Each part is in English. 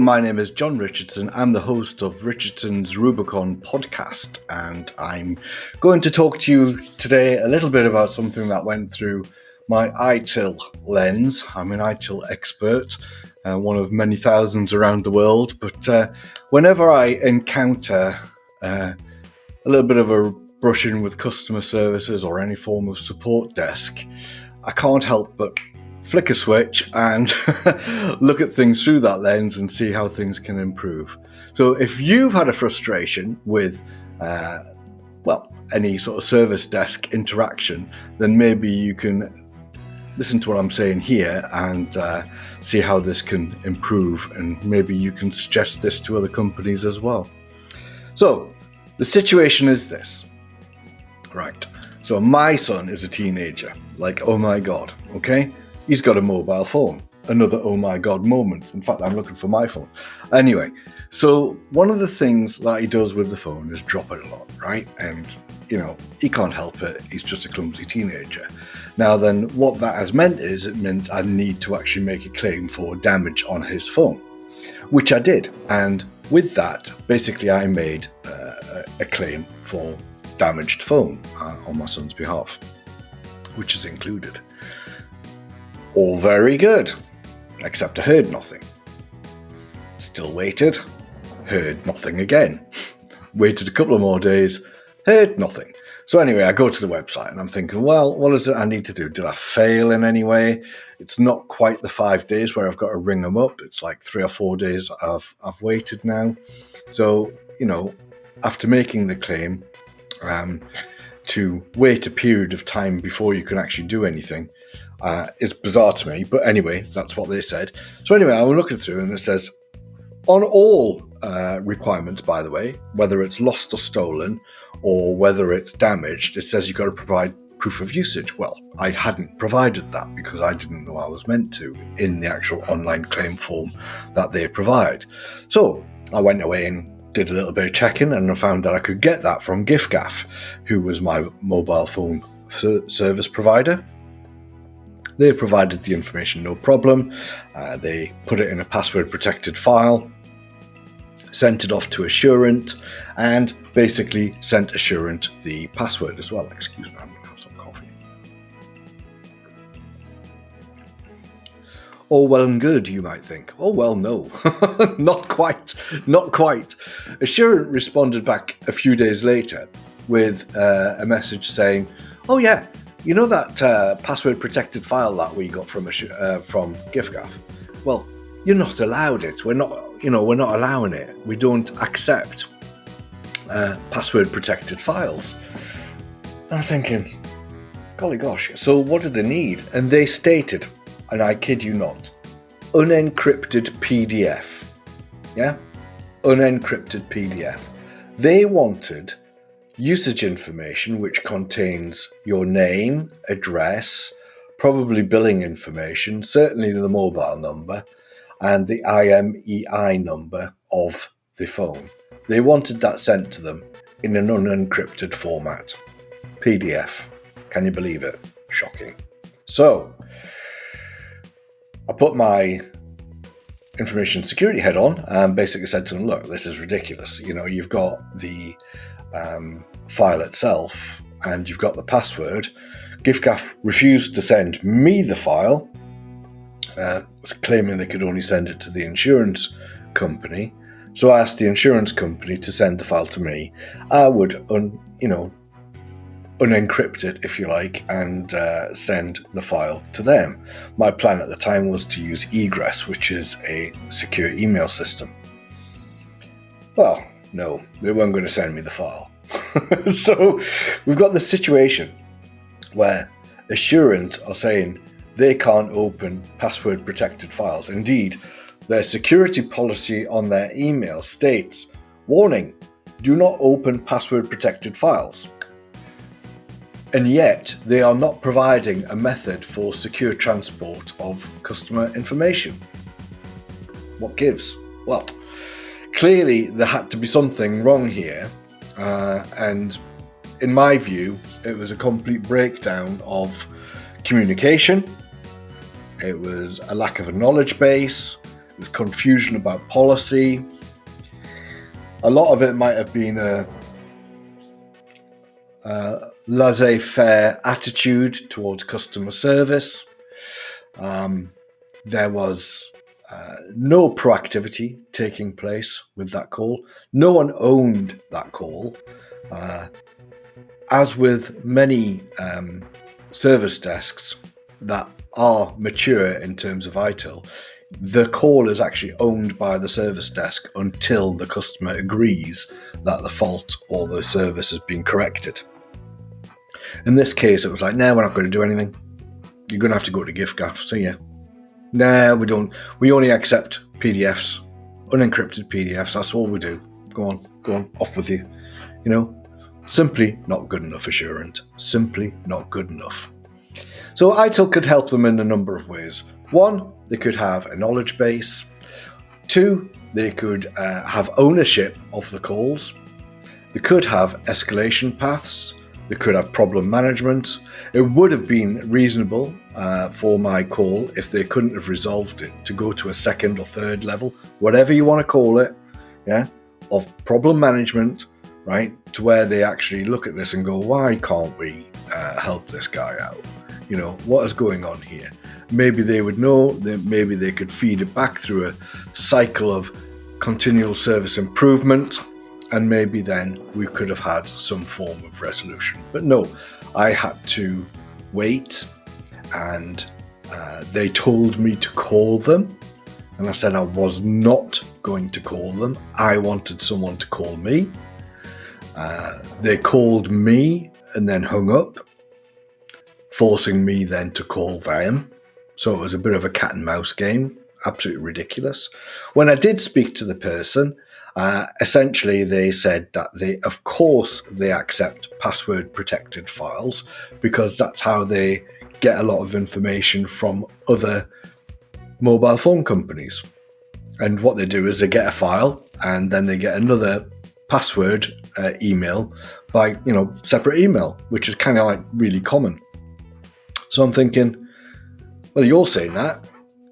my name is John Richardson. I'm the host of Richardson's Rubicon podcast, and I'm going to talk to you today a little bit about something that went through my ITIL lens. I'm an ITIL expert, one of many thousands around the world, but whenever I encounter a little bit of a brush-in with customer services or any form of support desk, I can't help but flick a switch and look at things through that lens and see how things can improve. So if you've had a frustration with, any sort of service desk interaction, then maybe you can listen to what I'm saying here and see how this can improve, and maybe you can suggest this to other companies as well. So the situation is this, right? So my son is a teenager, like, oh my God, okay? He's got a mobile phone. Another oh my God moment. In fact, I'm looking for my phone. Anyway, so one of the things that he does with the phone is drop it a lot, right? And, he can't help it. He's just a clumsy teenager. Now then, what that has meant is it meant I need to actually make a claim for damage on his phone, which I did. And with that, basically I made a claim for damaged phone on my son's behalf, which is included. All very good, except I heard nothing. Still waited, heard nothing again. Waited a couple of more days, heard nothing. So anyway, I go to the website and I'm thinking, well, what is it I need to do? Did I fail in any way? It's not quite the 5 days where I've got to ring them up. It's like 3 or 4 days I've waited now. So, after making the claim, to wait a period of time before you can actually do anything is bizarre to me, but anyway, that's what they said. So anyway, I'm looking through and it says, on all requirements, by the way, whether it's lost or stolen or whether it's damaged, it says you've got to provide proof of usage. Well, I hadn't provided that because I didn't know I was meant to in the actual online claim form that they provide. So I went away and did a little bit of checking, and I found that I could get that from giffgaff, who was my mobile phone service provider. They provided the information, no problem. They put it in a password protected file, sent it off to Assurant, and basically sent Assurant the password as well. Excuse me, I'm going to have some coffee. All well and good, you might think. Oh, well, no, not quite. Assurant responded back a few days later with a message saying, oh yeah, you know that password protected file that we got from giffgaff? Well, you're not allowed it. We're not allowing it. We don't accept password protected files. And I'm thinking, golly gosh, so what do they need? And they stated, and I kid you not, unencrypted PDF. Yeah? Unencrypted PDF. They wanted usage information which contains your name, address, probably billing information, certainly the mobile number, and the IMEI number of the phone. They wanted that sent to them in an unencrypted format. PDF. Can you believe it? Shocking. So, I put my information security head on and basically said to them, look, this is ridiculous. You've got the file itself and you've got the password. giffgaff refused to send me the file, claiming they could only send it to the insurance company. So I asked the insurance company to send the file to me. I would unencrypt it, if you like, and send the file to them. My plan at the time was to use Egress, which is a secure email system. Well, no, they weren't going to send me the file. So we've got this situation where Assurant are saying they can't open password protected files. Indeed, their security policy on their email states, warning, do not open password protected files. And yet they are not providing a method for secure transport of customer information. What gives? Well, clearly there had to be something wrong here, and in my view, it was a complete breakdown of communication. It was a lack of a knowledge base. There's confusion about policy. A lot of it might have been a laissez-faire attitude towards customer service. There was no proactivity taking place with that call. No one owned that call. As with many service desks that are mature in terms of ITIL, the call is actually owned by the service desk until the customer agrees that the fault or the service has been corrected. In this case, it was like, nah, we're not going to do anything. You're going to have to go to giffgaff. See ya. Nah, we don't. We only accept PDFs, unencrypted PDFs. That's all we do. Go on, off with you. You know, simply not good enough, Assurant. Simply not good enough. So ITIL could help them in a number of ways. One, they could have a knowledge base. Two, they could have ownership of the calls. They could have escalation paths. They could have problem management. It would have been reasonable for my call, if they couldn't have resolved it, to go to a second or third level, whatever you want to call it, of problem management, right, to where they actually look at this and go, why can't we help this guy out? You know, what is going on here? Maybe they would know, that maybe they could feed it back through a cycle of continual service improvement, and maybe then we could have had some form of resolution. But no, I had to wait, and they told me to call them, and I said I was not going to call them. I wanted someone to call me. They called me and then hung up, forcing me then to call them. So it was a bit of a cat and mouse game, absolutely ridiculous. When I did speak to the person, essentially they said that of course they accept password protected files, because that's how they get a lot of information from other mobile phone companies. And what they do is they get a file and then they get another password email by, separate email, which is kind of like really common. So I'm thinking, well, you're saying that.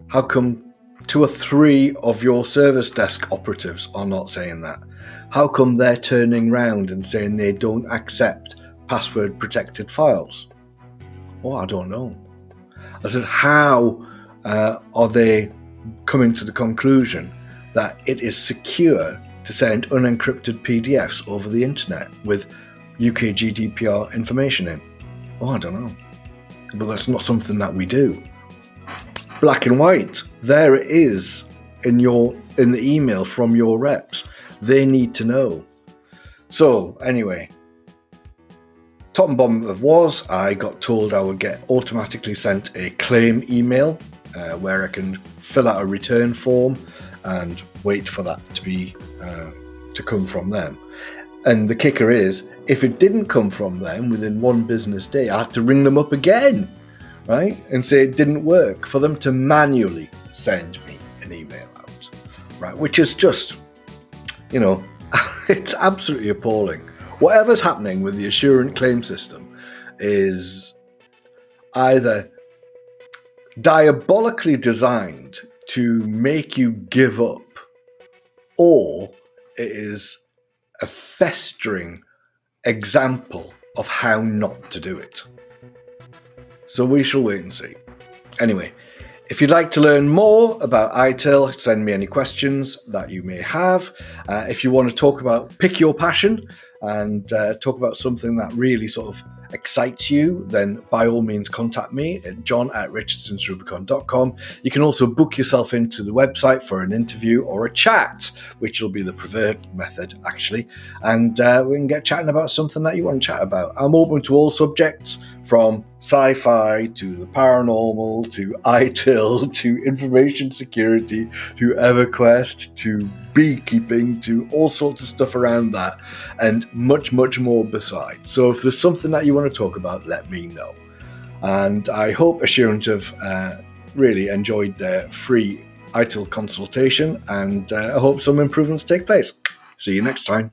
How come 2 or 3 of your service desk operatives are not saying that? How come they're turning round and saying they don't accept password protected files? Oh, I don't know. I said, how are they coming to the conclusion that it is secure to send unencrypted PDFs over the internet with UK GDPR information in? Oh, I don't know. But that's not something that we do. Black and white. There it is in the email from your reps. They need to know. So anyway, top and bottom of was, I got told I would get automatically sent a claim email where I can fill out a return form and wait for that to come from them. And the kicker is, if it didn't come from them within 1 business day, I had to ring them up again, right? And say it didn't work, for them to manually send me an email out, right? Which is just, it's absolutely appalling. Whatever's happening with the Assurant claim system is either diabolically designed to make you give up, or it is a festering example of how not to do it. So we shall wait and see. Anyway, if you'd like to learn more about ITIL, send me any questions that you may have. If you want to talk about pick your passion and talk about something that really sort of excites you, then by all means contact me at john@richardsonsrubicon.com. You can also book yourself into the website for an interview or a chat, which will be the preferred method actually, and we can get chatting about something that you want to chat about. I'm open to all subjects, from sci-fi to the paranormal to ITIL to information security to EverQuest to beekeeping to all sorts of stuff around that, and much more besides. So if there's something that you want to talk about, let me know. And I hope Assurant have really enjoyed their free ITIL consultation, and I hope some improvements take place. See you next time.